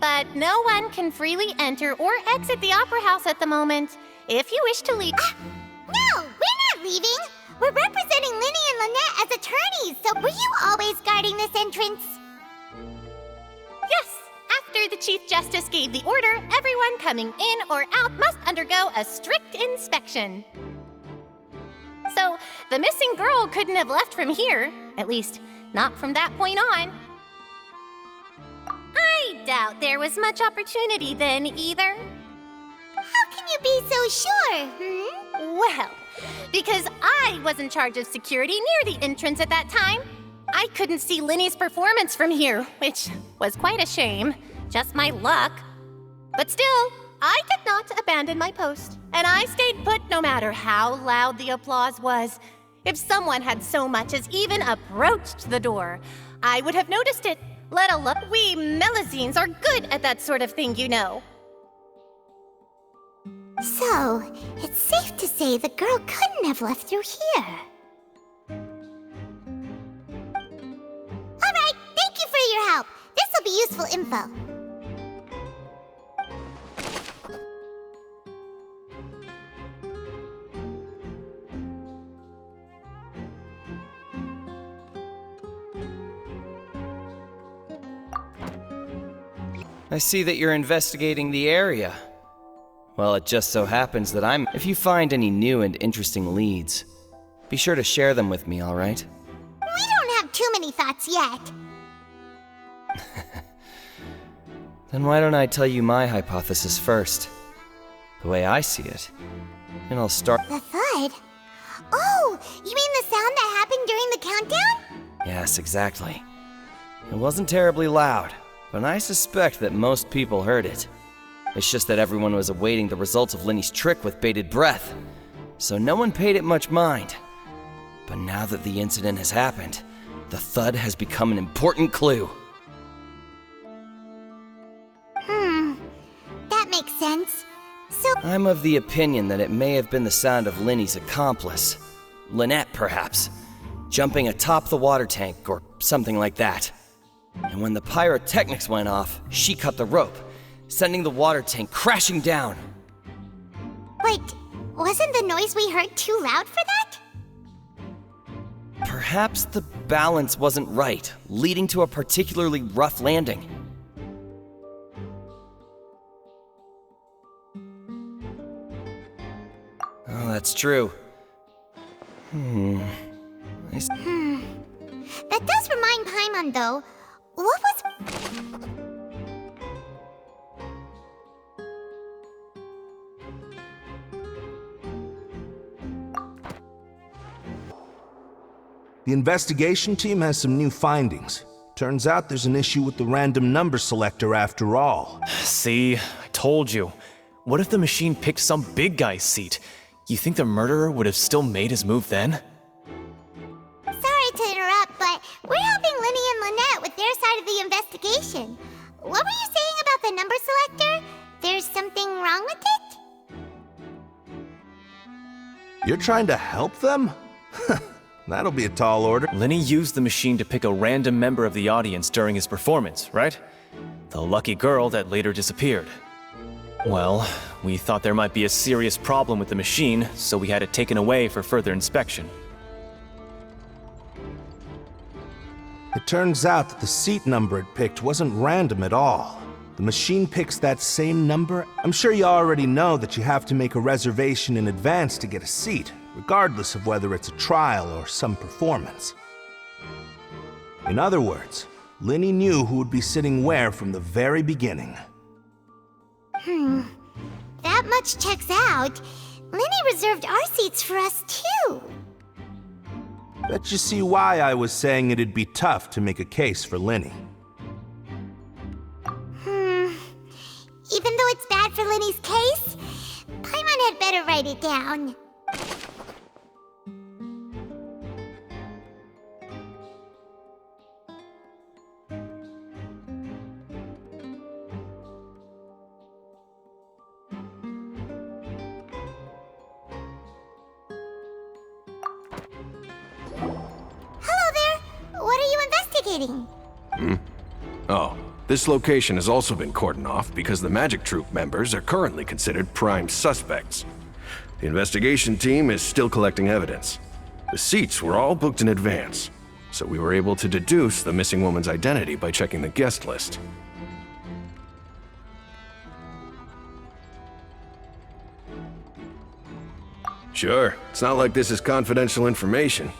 but no one can freely enter or exit the Opera House at the moment. If you wish to leave... No, we're not leaving! We're representing Linny and Lynette as attorneys, so were you always guarding this entrance? Yes! After the Chief Justice gave the order, everyone coming in or out must undergo a strict inspection. So, the missing girl couldn't have left from here. At least, not from that point on. I doubt there was much opportunity then, either. How can you be so sure, Well, because I was in charge of security near the entrance at that time. I couldn't see Linny's performance from here, which was quite a shame. Just my luck. But still, I did not abandon my post, and I stayed put no matter how loud the applause was. If someone had so much as even approached the door, I would have noticed it, let alone we Melusines are good at that sort of thing, you know. So, it's safe to say the girl couldn't have left through here. Alright, thank you for your help. This'll be useful info. I see that you're investigating the area. Well, it just so happens that If you find any new and interesting leads, be sure to share them with me, all right? We don't have too many thoughts yet. Then why don't I tell you my hypothesis first? The way I see it. And I'll start... The thud? Oh, you mean the sound that happened during the countdown? Yes, exactly. It wasn't terribly loud, but I suspect that most people heard it. It's just that everyone was awaiting the results of Linny's trick with bated breath, so no one paid it much mind. But now that the incident has happened, the thud has become an important clue. That makes sense. So... I'm of the opinion that it may have been the sound of Linny's accomplice, Lynette perhaps, jumping atop the water tank or something like that. And when the pyrotechnics went off, she cut the rope, sending the water tank crashing down. Wait, wasn't the noise we heard too loud for that? Perhaps the balance wasn't right, leading to a particularly rough landing. Oh, that's true. That does remind Paimon, though. What was... The investigation team has some new findings. Turns out there's an issue with the random number selector after all. See, I told you. What if the machine picked some big guy's seat? You think the murderer would have still made his move then? Sorry to interrupt, but we're helping Linny and Lynette with their side of the investigation. What were you saying about the number selector? There's something wrong with it? You're trying to help them? That'll be a tall order. Linny used the machine to pick a random member of the audience during his performance, right? The lucky girl that later disappeared. Well, we thought there might be a serious problem with the machine, so we had it taken away for further inspection. It turns out that the seat number it picked wasn't random at all. The machine picks that same number. I'm sure you already know that you have to make a reservation in advance to get a seat, regardless of whether it's a trial or some performance. In other words, Linny knew who would be sitting where from the very beginning. That much checks out. Linny reserved our seats for us, too. Bet you see why I was saying it'd be tough to make a case for Linny. Even though it's bad for Linny's case, Paimon had better write it down. Oh, this location has also been cordoned off because the Magic Troop members are currently considered prime suspects. The investigation team is still collecting evidence. The seats were all booked in advance, so we were able to deduce the missing woman's identity by checking the guest list. Sure, it's not like this is confidential information.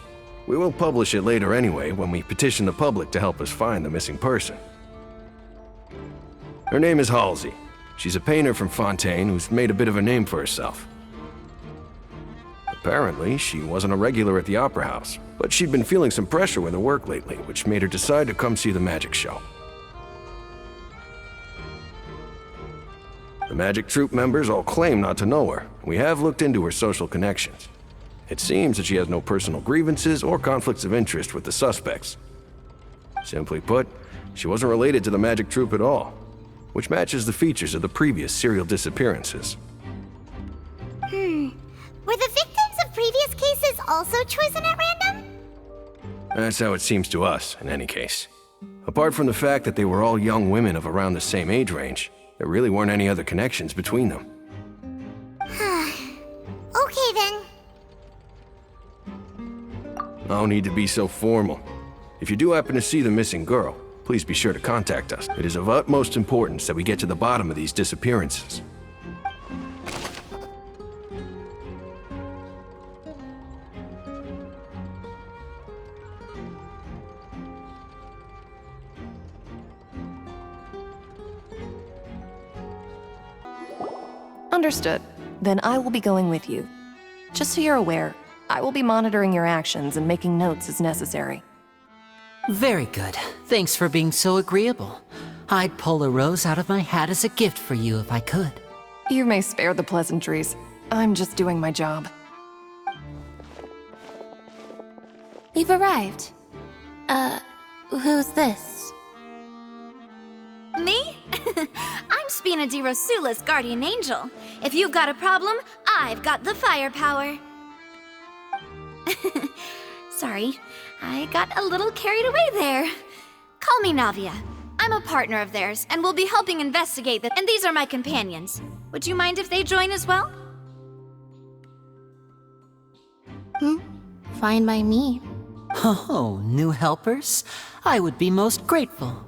We will publish it later anyway when we petition the public to help us find the missing person. Her name is Halsey. She's a painter from Fontaine who's made a bit of a name for herself. Apparently, she wasn't a regular at the Opera House, but she'd been feeling some pressure with her work lately, which made her decide to come see the magic show. The Magic Troop members all claim not to know her. We have looked into her social connections. It seems that she has no personal grievances or conflicts of interest with the suspects. Simply put, she wasn't related to the Magic Troop at all, which matches the features of the previous serial disappearances. Were the victims of previous cases also chosen at random? That's how it seems to us, in any case. Apart from the fact that they were all young women of around the same age range, there really weren't any other connections between them. Okay then. No need to be so formal. If you do happen to see the missing girl, please be sure to contact us. It is of utmost importance that we get to the bottom of these disappearances. Understood. Then I will be going with you. Just so you're aware, I will be monitoring your actions and making notes as necessary. Very good. Thanks for being so agreeable. I'd pull a rose out of my hat as a gift for you if I could. You may spare the pleasantries. I'm just doing my job. You've arrived. Who's this? Me? I'm Spina di Rosula's guardian angel. If you've got a problem, I've got the firepower. Sorry, I got a little carried away there. Call me Navia. I'm a partner of theirs, and we'll be helping investigate and these are my companions. Would you mind if they join as well? Fine by me. Oh, new helpers? I would be most grateful.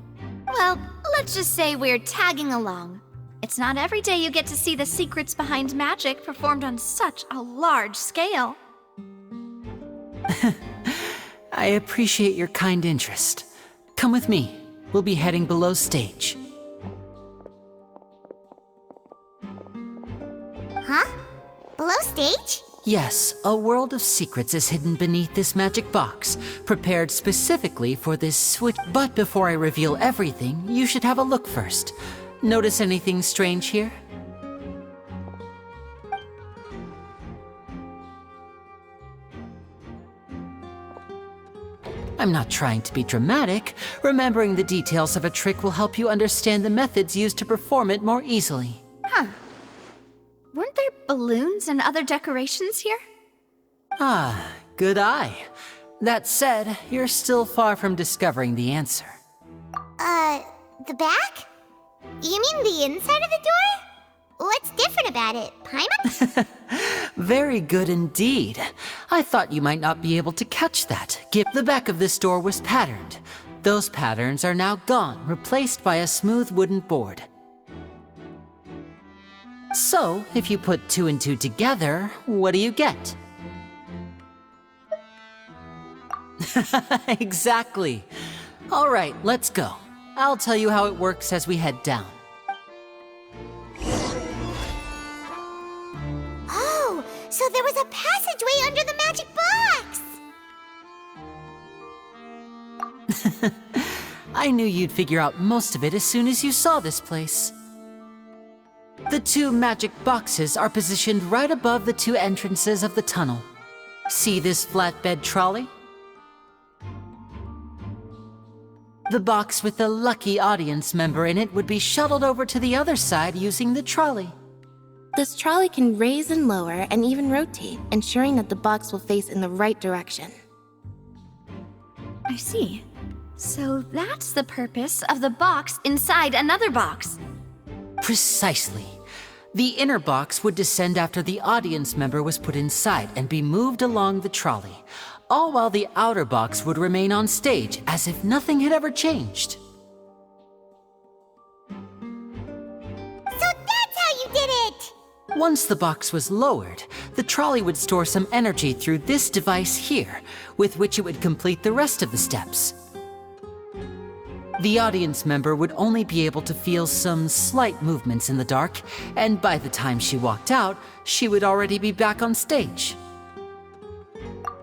Well, let's just say we're tagging along. It's not every day you get to see the secrets behind magic performed on such a large scale. I appreciate your kind interest. Come with me. We'll be heading below stage. Huh? Below stage? Yes, a world of secrets is hidden beneath this magic box, prepared specifically for this switch. But before I reveal everything, you should have a look first. Notice anything strange here? I'm not trying to be dramatic. Remembering the details of a trick will help you understand the methods used to perform it more easily. Huh. Weren't there balloons and other decorations here? Ah, good eye. That said, you're still far from discovering the answer. The back? You mean the inside of the door? What's different about it, Paimon? Very good indeed. I thought you might not be able to catch that. The back of this door was patterned. Those patterns are now gone, replaced by a smooth wooden board. So, if you put 2 and 2 together, what do you get? Exactly. All right, let's go. I'll tell you how it works as we head down. Oh, so there was a passageway under the magic box! I knew you'd figure out most of it as soon as you saw this place. The 2 magic boxes are positioned right above the 2 entrances of the tunnel. See this flatbed trolley? The box with the lucky audience member in it would be shuttled over to the other side using the trolley. This trolley can raise and lower and even rotate, ensuring that the box will face in the right direction. I see. So that's the purpose of the box inside another box. Precisely. The inner box would descend after the audience member was put inside and be moved along the trolley, all while the outer box would remain on stage as if nothing had ever changed. So that's how you did it! Once the box was lowered, the trolley would store some energy through this device here, with which it would complete the rest of the steps. The audience member would only be able to feel some slight movements in the dark, and by the time she walked out, she would already be back on stage.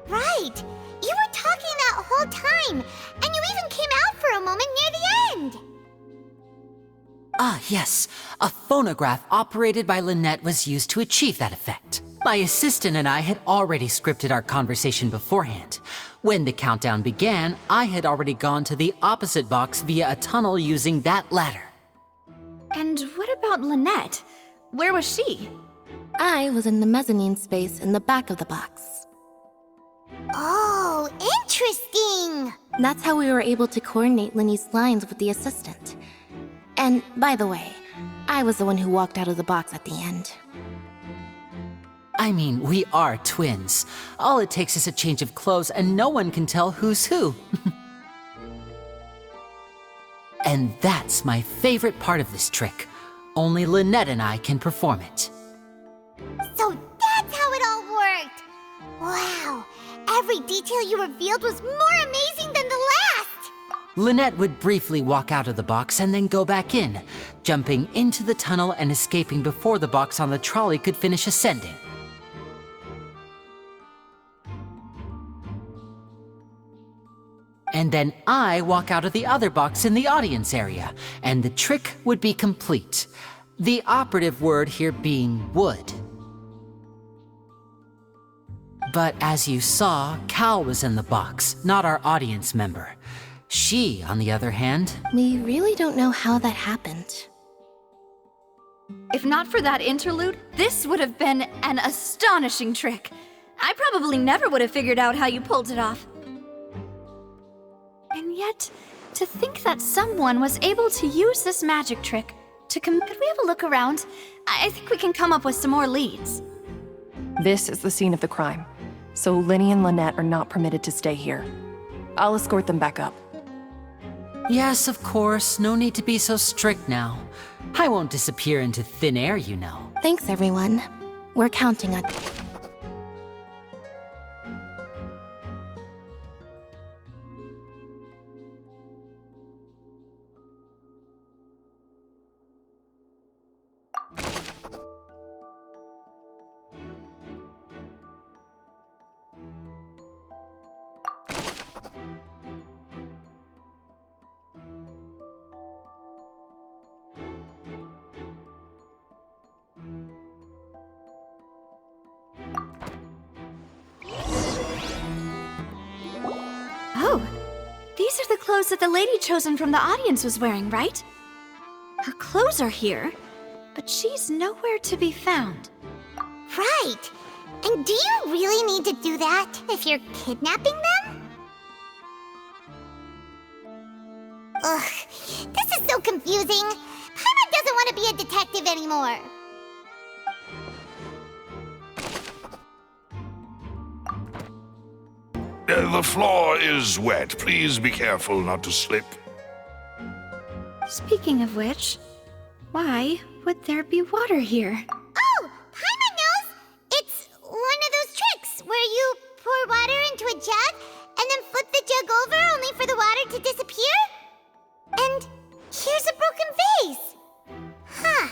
Right! You were talking that whole time, and you even came out for a moment near the end! Ah, yes. A phonograph operated by Lynette was used to achieve that effect. My assistant and I had already scripted our conversation beforehand. When the countdown began, I had already gone to the opposite box via a tunnel using that ladder. And what about Lynette? Where was she? I was in the mezzanine space in the back of the box. Oh, interesting! That's how we were able to coordinate Linny's lines with the assistant. And, by the way, I was the one who walked out of the box at the end. I mean, we are twins. All it takes is a change of clothes and no one can tell who's who. And that's my favorite part of this trick. Only Lynette and I can perform it. So that's how it all worked! Wow, every detail you revealed was more amazing than the last! Lynette would briefly walk out of the box and then go back in, jumping into the tunnel and escaping before the box on the trolley could finish ascending. And then I walk out of the other box in the audience area, and the trick would be complete. The operative word here being would. But as you saw, Cal was in the box, not our audience member. She, on the other hand... We really don't know how that happened. If not for that interlude, this would have been an astonishing trick. I probably never would have figured out how you pulled it off. And yet, to think that someone was able to use this magic trick to Could we have a look around? I think we can come up with some more leads. This is the scene of the crime, so Linny and Lynette are not permitted to stay here. I'll escort them back up. Yes, of course. No need to be so strict now. I won't disappear into thin air, you know. Thanks, everyone. We're counting on... Oh, these are the clothes that the lady chosen from the audience was wearing, right? Her clothes are here, but she's nowhere to be found. Right! And do you really need to do that if you're kidnapping them? Ugh, this is so confusing. Paimon doesn't want to be a detective anymore. The floor is wet. Please be careful not to slip. Speaking of which, why would there be water here? Oh, Paimon knows! It's one of those tricks where you pour water into a jug and then flip the jug over only for the water to disappear? And here's a broken vase. Huh.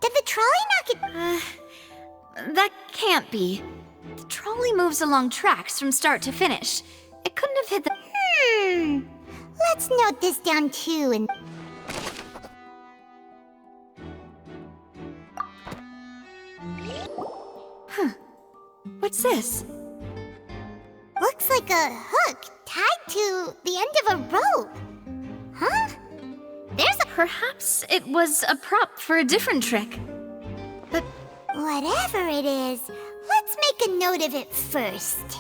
Did the trolley knock it? That can't be. The trolley moves along tracks from start to finish. It couldn't have hit the... Let's note this down too and... Huh. What's this? Looks like a hook tied to the end of a rope. Huh? There's a... Perhaps it was a prop for a different trick. But... Whatever it is, let's make a note of it first.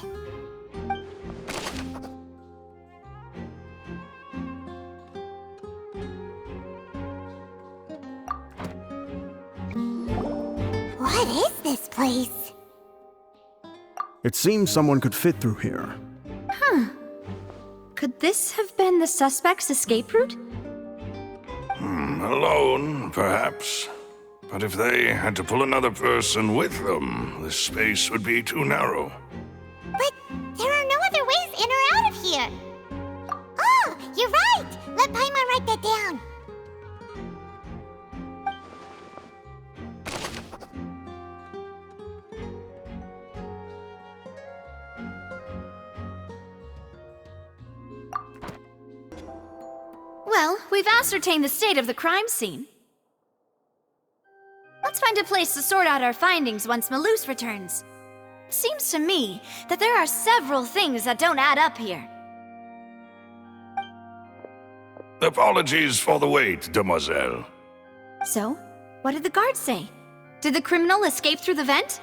What is this place? It seems someone could fit through here. Could this have been the suspect's escape route? Alone, perhaps. But if they had to pull another person with them, the space would be too narrow. But there are no other ways in or out of here. Oh, you're right! Let Paimon write that down. Well, we've ascertained the state of the crime scene. Let's find a place to sort out our findings once Malus returns. Seems to me that there are several things that don't add up here. Apologies for the wait, demoiselle. So, what did the guards say? Did the criminal escape through the vent?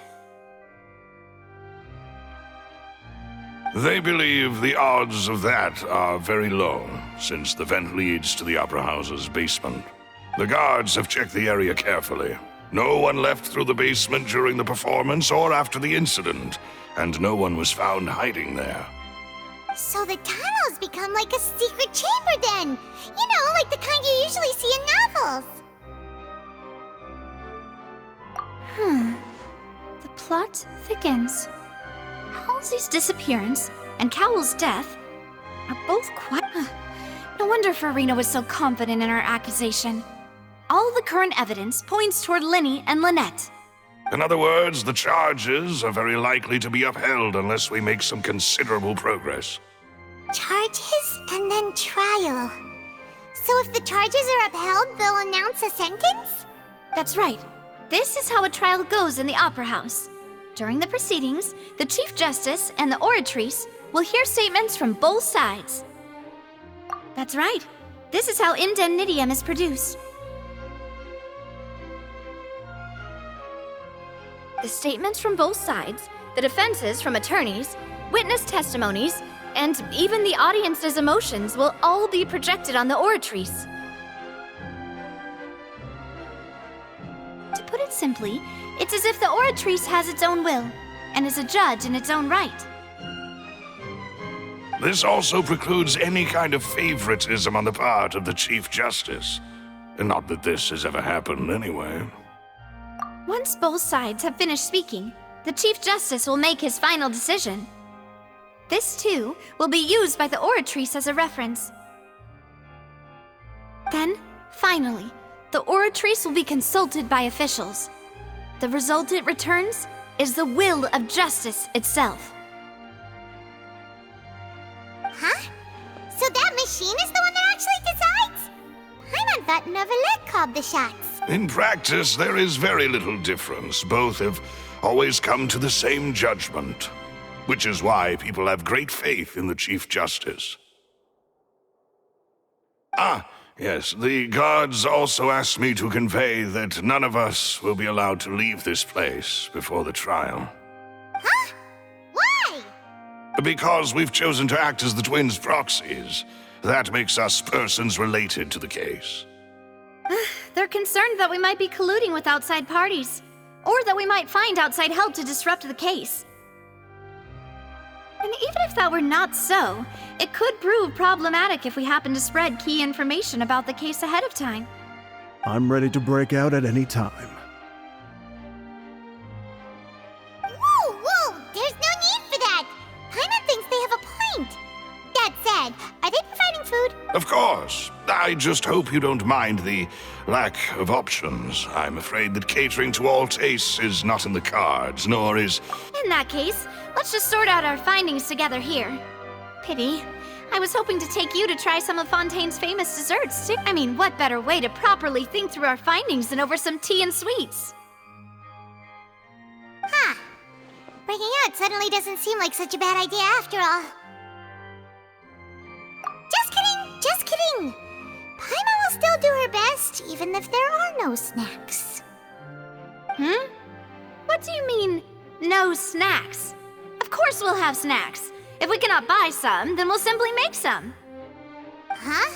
They believe the odds of that are very low, since the vent leads to the Opera House's basement. The guards have checked the area carefully. No one left through the basement during the performance or after the incident, and no one was found hiding there. So the tunnels become like a secret chamber then! You know, like the kind you usually see in novels! The plot thickens. Halsey's disappearance and Cowell's death are both quite... No wonder Farina was so confident in her accusation. All the current evidence points toward Linny and Lynette. In other words, the charges are very likely to be upheld unless we make some considerable progress. Charges and then trial. So if the charges are upheld, they'll announce a sentence? That's right. This is how a trial goes in the Opera House. During the proceedings, the Chief Justice and the Oratrice will hear statements from both sides. That's right. This is how indemnitium is produced. The statements from both sides, the defenses from attorneys, witness testimonies, and even the audience's emotions will all be projected on the Oratrice. To put it simply, it's as if the Oratrice has its own will, and is a judge in its own right. This also precludes any kind of favoritism on the part of the Chief Justice. Not that this has ever happened anyway. Once both sides have finished speaking, the Chief Justice will make his final decision. This, too, will be used by the Oratrice as a reference. Then, finally, the Oratrice will be consulted by officials. The result it returns is the will of justice itself. Huh? So that machine is the one that actually decides? Paimon thought Neuvillette called the shots. In practice, there is very little difference. Both have always come to the same judgment, which is why people have great faith in the Chief Justice. Yes, the guards also asked me to convey that none of us will be allowed to leave this place before the trial. Huh? Why? Because we've chosen to act as the twins' proxies. That makes us persons related to the case. They're concerned that we might be colluding with outside parties, or that we might find outside help to disrupt the case. And even if that were not so, it could prove problematic if we happen to spread key information about the case ahead of time. I'm ready to break out at any time. Whoa! There's no need for that! Paimon thinks they have a point. That said, are they providing food? Of course. I just hope you don't mind the lack of options. I'm afraid that catering to all tastes is not in the cards, nor is... In that case, let's just sort out our findings together here. Pity. I was hoping to take you to try some of Fontaine's famous desserts, too. I mean, what better way to properly think through our findings than over some tea and sweets? Huh. Breaking out suddenly doesn't seem like such a bad idea after all. Just kidding! Paimon will still do her best, even if there are no snacks. What do you mean, no snacks? Of course we'll have snacks. If we cannot buy some, then we'll simply make some. Huh?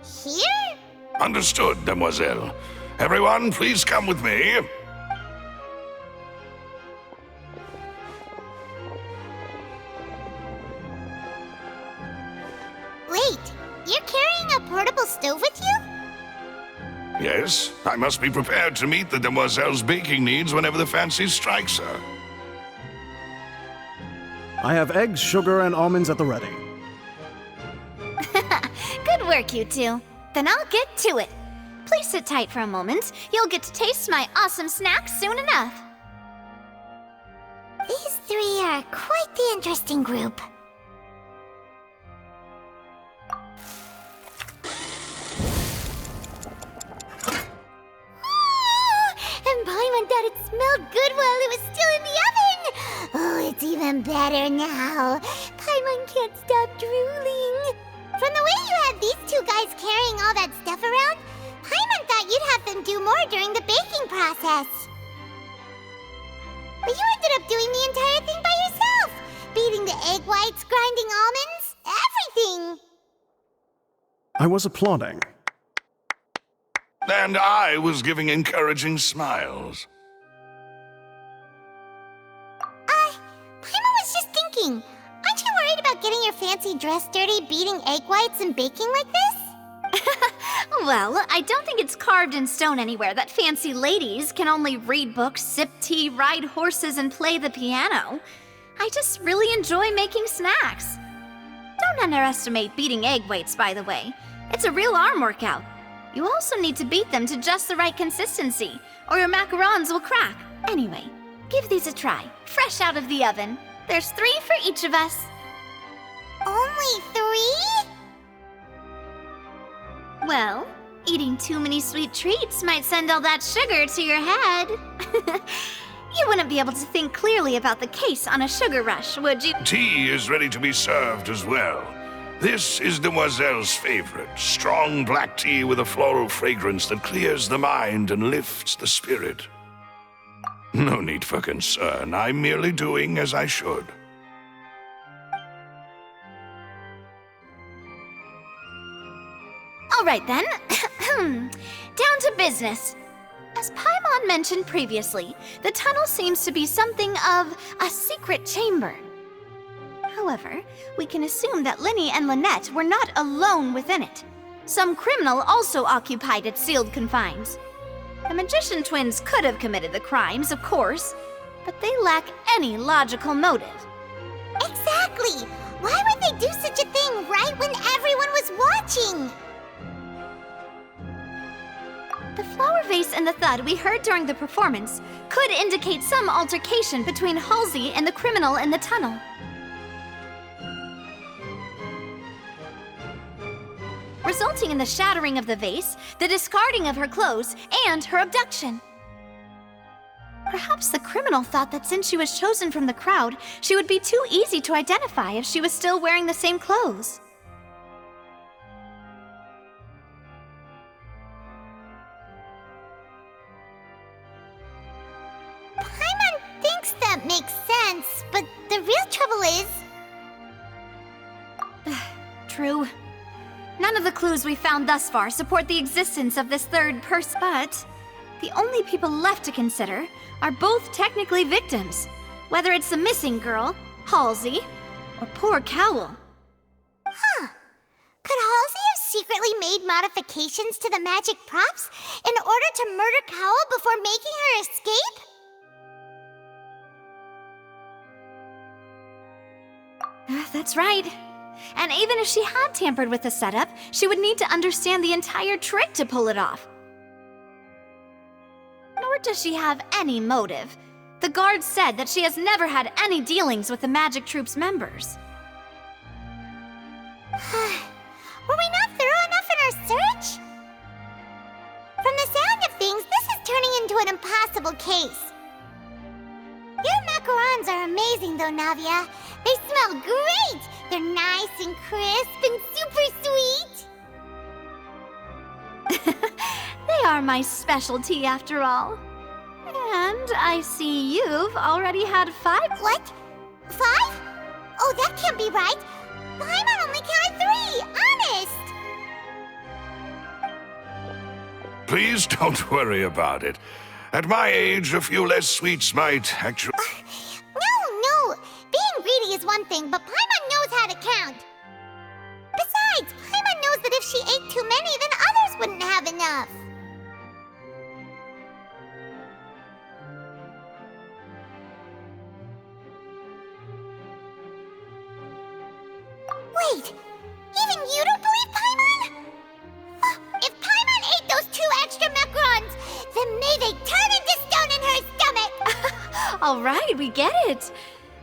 Here? Understood, demoiselle. Everyone, please come with me. Wait, you're carrying a portable stove with you? Yes, I must be prepared to meet the demoiselle's baking needs whenever the fancy strikes her. I have eggs, sugar, and almonds at the ready. Good work, you two. Then I'll get to it. Please sit tight for a moment. You'll get to taste my awesome snacks soon enough. These three are quite the interesting group. And Paimon thought it smelled good while it was still in the oven! Oh, it's even better now. Paimon can't stop drooling. From the way you had these two guys carrying all that stuff around, Paimon thought you'd have them do more during the baking process. But you ended up doing the entire thing by yourself! Beating the egg whites, grinding almonds, everything! I was applauding. And I was giving encouraging smiles. Paimon was just thinking, aren't you worried about getting your fancy dress dirty beating egg whites and baking like this? Well, I don't think it's carved in stone anywhere that fancy ladies can only read books, sip tea, ride horses, and play the piano. I just really enjoy making snacks. Don't underestimate beating egg whites, by the way. It's a real arm workout. You also need to beat them to just the right consistency, or your macarons will crack. Anyway, give these a try, fresh out of the oven. There's 3 for each of us. Only 3? Well, eating too many sweet treats might send all that sugar to your head. You wouldn't be able to think clearly about the case on a sugar rush, would you? Tea is ready to be served as well. This is Demoiselle's favorite, strong black tea with a floral fragrance that clears the mind and lifts the spirit. No need for concern, I'm merely doing as I should. All right then, down to business. As Paimon mentioned previously, the tunnel seems to be something of a secret chamber. However, we can assume that Linny and Lynette were not alone within it. Some criminal also occupied its sealed confines. The magician twins could have committed the crimes, of course, but they lack any logical motive. Exactly! Why would they do such a thing right when everyone was watching? The flower vase and the thud we heard during the performance could indicate some altercation between Halsey and the criminal in the tunnel. Resulting in the shattering of the vase, the discarding of her clothes, and her abduction. Perhaps the criminal thought that since she was chosen from the crowd, she would be too easy to identify if she was still wearing the same clothes. Paimon thinks that makes sense, but the real trouble is... True. None of the clues we found thus far support the existence of this third person, but the only people left to consider are both technically victims, whether it's the missing girl, Halsey, or poor Cowell. Huh. Could Halsey have secretly made modifications to the magic props in order to murder Cowell before making her escape? That's right. And even if she had tampered with the setup, she would need to understand the entire trick to pull it off. Nor does she have any motive. The guard said that she has never had any dealings with the Magic Troop's members. Were we not thorough enough in our search? From the sound of things, this is turning into an impossible case. Your macarons are amazing though, Navia. They smell great! They're nice and crisp and super sweet! They are my specialty after all. And I see you've already had 5. What? 5? Oh, that can't be right! Paimon only counted 3, honest! Please don't worry about it. At my age, a few less sweets might actually... No! Being greedy is one thing, but Paimon knows how to count. Besides, too many, then others wouldn't have enough. Wait, even you don't believe Paimon? If Paimon ate those 2 extra macarons, then may they turn into stone in her stomach! All right, we get it.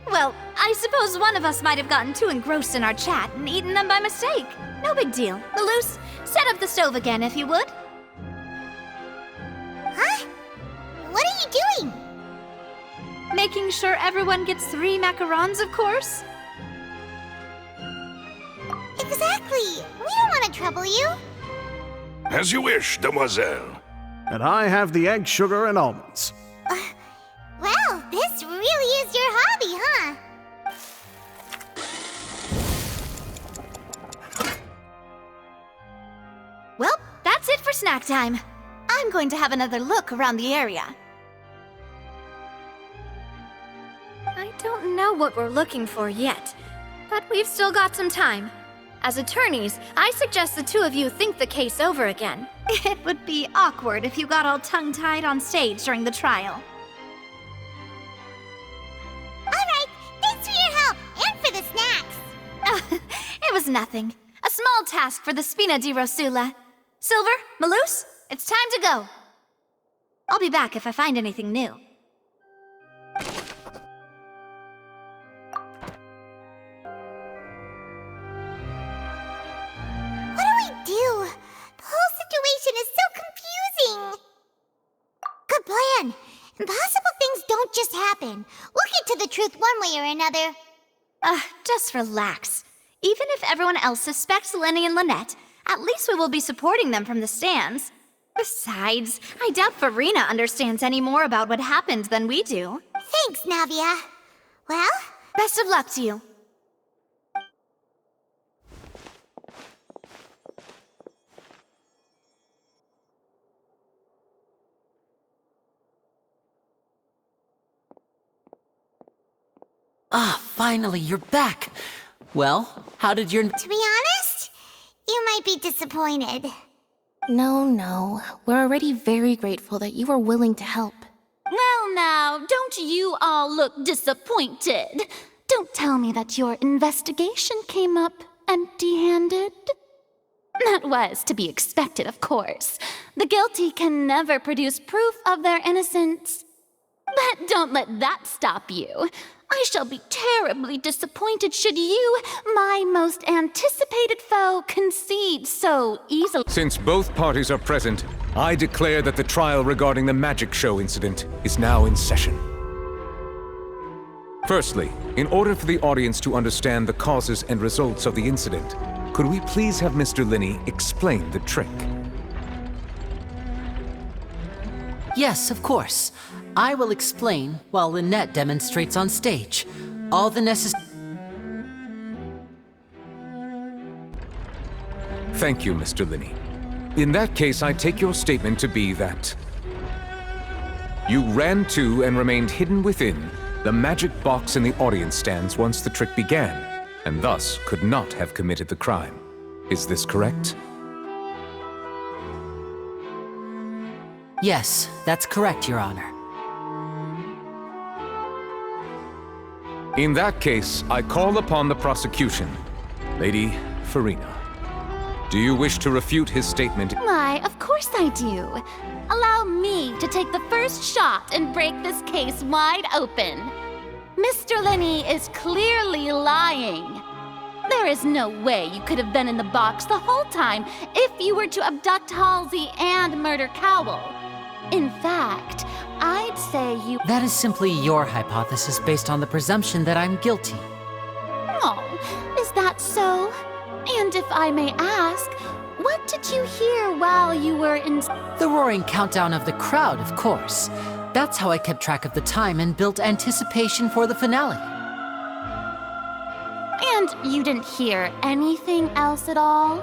Well, I suppose one of us might have gotten too engrossed in our chat and eaten them by mistake. No big deal. Malus, set up the stove again if you would. Huh? What are you doing? Making sure everyone gets 3 macarons, of course. Exactly. We don't want to trouble you. As you wish, demoiselle. And I have the egg, sugar, and almonds. Well, this really is your hobby, huh? Well, that's it for snack time. I'm going to have another look around the area. I don't know what we're looking for yet, but we've still got some time. As attorneys, I suggest the 2 of you think the case over again. It would be awkward if you got all tongue-tied on stage during the trial. Alright, thanks for your help, and for the snacks. It was nothing. A small task for the Spina di Rosula. Silver, Malus, it's time to go. I'll be back if I find anything new. What do we do? The whole situation is so confusing. Good plan. Impossible things don't just happen. We'll get to the truth one way or another. Just relax. Even if everyone else suspects Lenny and Lynette, at least we will be supporting them from the stands. Besides, I doubt Farina understands any more about what happened than we do. Thanks, Navia. Well? Best of luck to you. Ah, finally, you're back. Well, how did your... To be honest, you might be disappointed. No. We're already very grateful that you were willing to help. Well now, don't you all look disappointed? Don't tell me that your investigation came up empty-handed. That was to be expected, of course. The guilty can never produce proof of their innocence. But don't let that stop you. I shall be terribly disappointed should you, my most anticipated foe, concede so easily. Since both parties are present, I declare that the trial regarding the magic show incident is now in session. Firstly, in order for the audience to understand the causes and results of the incident, could we please have Mr. Linney explain the trick? Yes, of course. I will explain while Lynette demonstrates on stage. All the necessary... Thank you, Mr. Linney. In that case, I take your statement to be that you ran to and remained hidden within the magic box in the audience stands once the trick began, and thus could not have committed the crime. Is this correct? Yes, that's correct, Your Honor. In that case, I call upon the prosecution. Lady Farina, do you wish to refute his statement? Why, of course I do. Allow me to take the first shot and break this case wide open. Mr. Linney is clearly lying. There is no way you could have been in the box the whole time if you were to abduct Halsey and murder Cowell. In fact, I'd say you... That is simply your hypothesis based on the presumption that I'm guilty. Oh, is that so? And if I may ask, what did you hear while you were in... The roaring countdown of the crowd, of course. That's how I kept track of the time and built anticipation for the finale. And you didn't hear anything else at all?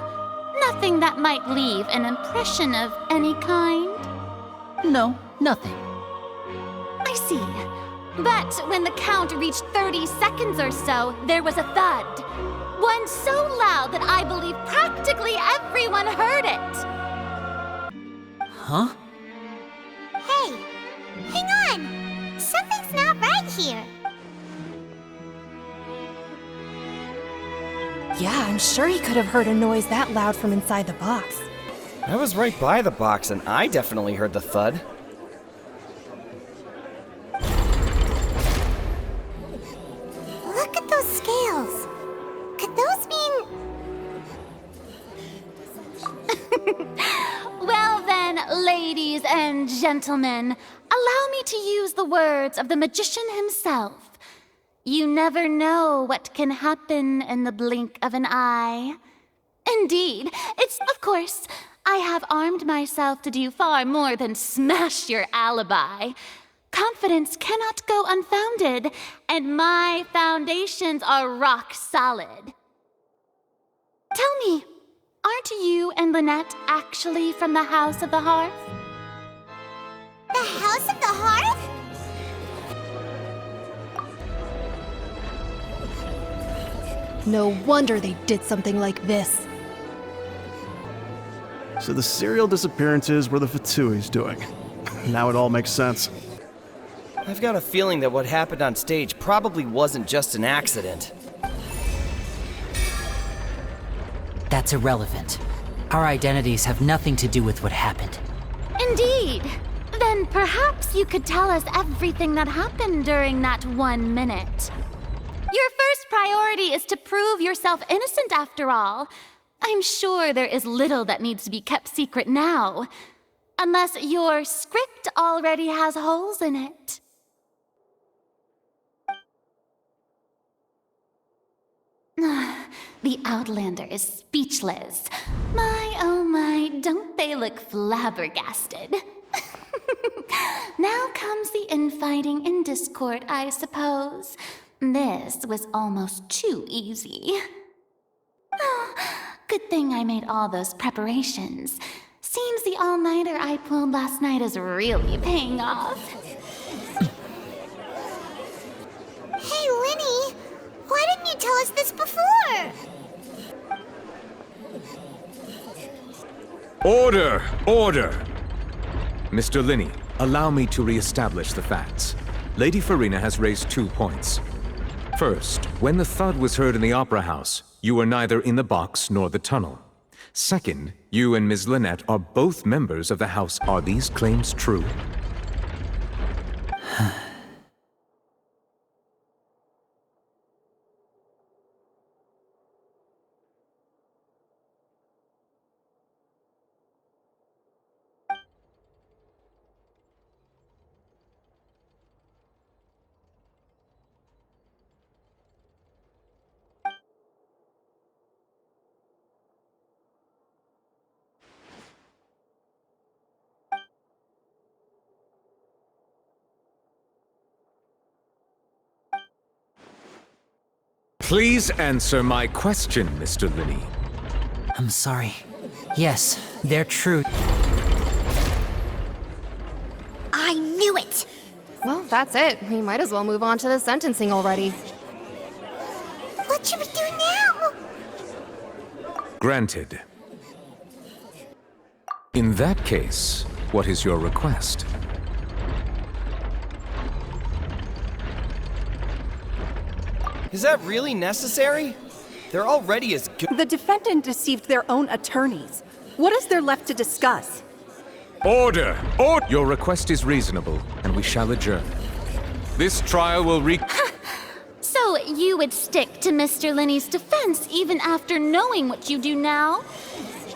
Nothing that might leave an impression of any kind? No, nothing. I see. But when the count reached 30 seconds or so, there was a thud. One so loud that I believe practically everyone heard it. Huh? Hey, hang on! Something's not right here. Yeah, I'm sure he could have heard a noise that loud from inside the box. I was right by the box and I definitely heard the thud. Look at those scales. Could those mean... Well then, ladies and gentlemen, allow me to use the words of the magician himself. You never know what can happen in the blink of an eye. Indeed, it's, of course, I have armed myself to do far more than smash your alibi. Confidence cannot go unfounded, and my foundations are rock solid. Tell me, aren't you and Lynette actually from the House of the Hearth? The House of the Hearth? No wonder they did something like this. So the serial disappearances were the Fatsui's doing. Now it all makes sense. I've got a feeling that what happened on stage probably wasn't just an accident. That's irrelevant. Our identities have nothing to do with what happened. Indeed. Then perhaps you could tell us everything that happened during that 1 minute. Your first priority is to prove yourself innocent after all. I'm sure there is little that needs to be kept secret now. Unless your script already has holes in it. The Outlander is speechless. My, oh my, don't they look flabbergasted? Now comes the infighting and discord, I suppose. This was almost too easy. Oh, good thing I made all those preparations. Seems the all-nighter I pulled last night is really paying off. Hey, Linny! Why didn't you tell us this before? Order! Order! Mr. Linney, allow me to re-establish the facts. Lady Farina has raised 2 points. First, when the thud was heard in the Opera House, you were neither in the box nor the tunnel. Second, you and Ms. Lynette are both members of the House. Are these claims true? Please answer my question, Mr. Linney. I'm sorry. Yes, they're true. I knew it! Well, that's it. We might as well move on to the sentencing already. What should we do now? Granted. In that case, what is your request? Is that really necessary? They're already as good. The defendant deceived their own attorneys. What is there left to discuss? Order! Order! Your request is reasonable, and we shall adjourn. This trial will So you would stick to Mr. Linney's defense even after knowing what you do now?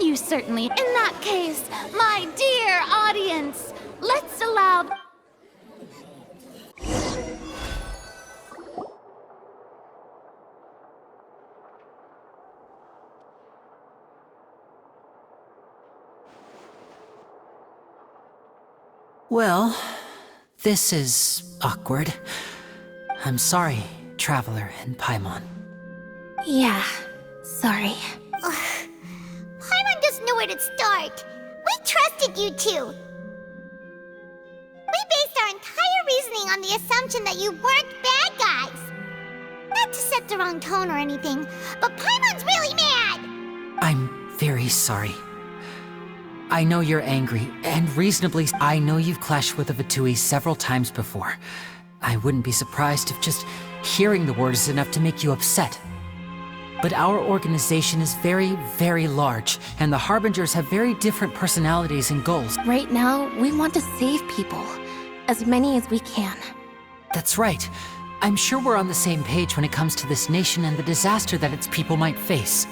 You certainly... In that case, my dear audience, let's allow... Well, this is awkward. I'm sorry, Traveler and Paimon. Yeah, sorry. Paimon doesn't know where to start. We trusted you two. We based our entire reasoning reasoning on the assumption that you weren't bad guys. Not to set the wrong tone or anything, but Paimon's really mad! I'm very sorry. I know you're angry, and reasonably, I know you've clashed with the Fatui several times before. I wouldn't be surprised if just hearing the word is enough to make you upset. But our organization is very, very large, and the Harbingers have very different personalities and goals. Right now, we want to save people. As many as we can. That's right. I'm sure we're on the same page when it comes to this nation and the disaster that its people might face.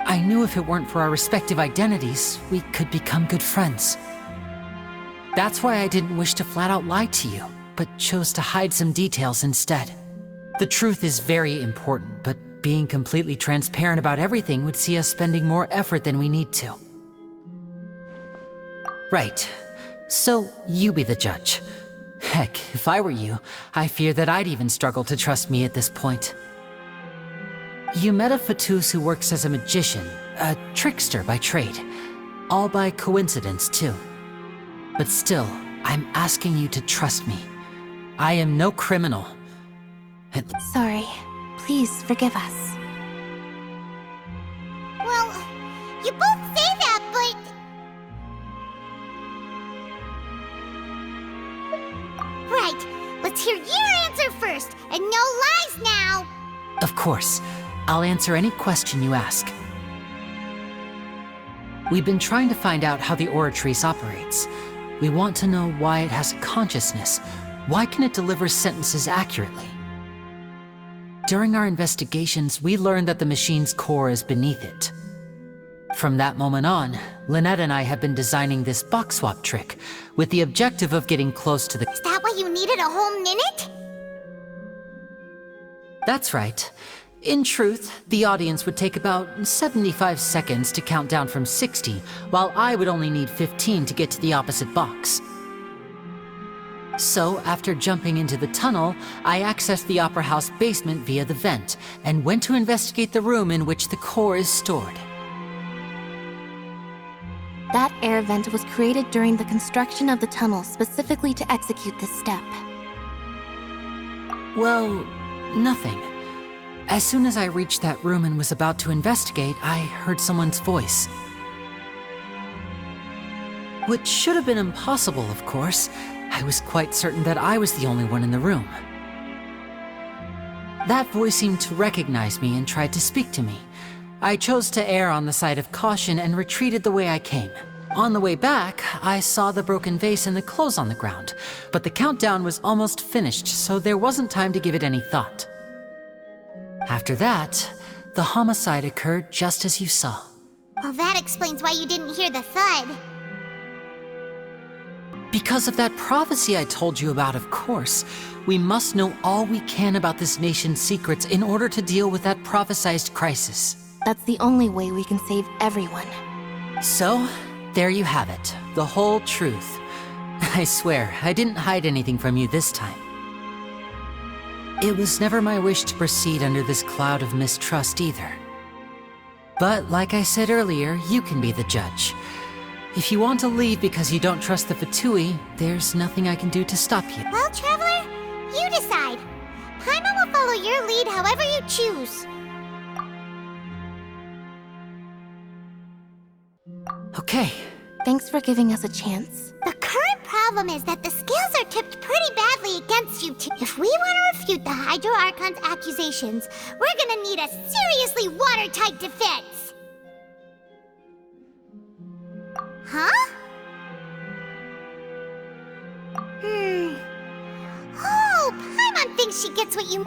I knew if it weren't for our respective identities, we could become good friends. That's why I didn't wish to flat out lie to you, but chose to hide some details instead. The truth is very important, but being completely transparent about everything would see us spending more effort than we need to. Right. So, you be the judge. Heck, if I were you, I fear that I'd even struggle to trust me at this point. You met a Fatus who works as a magician, a trickster by trade. All by coincidence, too. But still, I'm asking you to trust me. I am no criminal. Sorry. Please forgive us. Well, you both say that, but... Right, let's hear your answer first, and no lies now! Of course. I'll answer any question you ask. We've been trying to find out how the Oratrice operates. We want to know why it has a consciousness. Why can it deliver sentences accurately? During our investigations, we learned that the machine's core is beneath it. From that moment on, Lynette and I have been designing this box swap trick, with the objective of getting close to the— Is that why you needed a whole minute? That's right. In truth, the audience would take about 75 seconds to count down from 60, while I would only need 15 to get to the opposite box. So, after jumping into the tunnel, I accessed the Opera House basement via the vent, and went to investigate the room in which the core is stored. That air vent was created during the construction of the tunnel specifically to execute this step. Well, nothing. As soon as I reached that room and was about to investigate, I heard someone's voice. Which should have been impossible, of course. I was quite certain that I was the only one in the room. That voice seemed to recognize me and tried to speak to me. I chose to err on the side of caution and retreated the way I came. On the way back, I saw the broken vase and the clothes on the ground, but the countdown was almost finished, so there wasn't time to give it any thought. After that, the homicide occurred just as you saw. Well, that explains why you didn't hear the thud. Because of that prophecy I told you about, of course. We must know all we can about this nation's secrets in order to deal with that prophesized crisis. That's the only way we can save everyone. So, there you have it. The whole truth. I swear, I didn't hide anything from you this time. It was never my wish to proceed under this cloud of mistrust either. But like I said earlier, you can be the judge. If you want to leave because you don't trust the Fatui, there's nothing I can do to stop you. Well, Traveler, you decide. Paimon will follow your lead however you choose. Okay. Thanks for giving us a chance. The current problem is that the scales are tipped pretty badly against you two. If we want to refute the Hydro Archon's accusations, we're gonna need a seriously watertight defense. Huh? Oh, Paimon thinks she gets what you...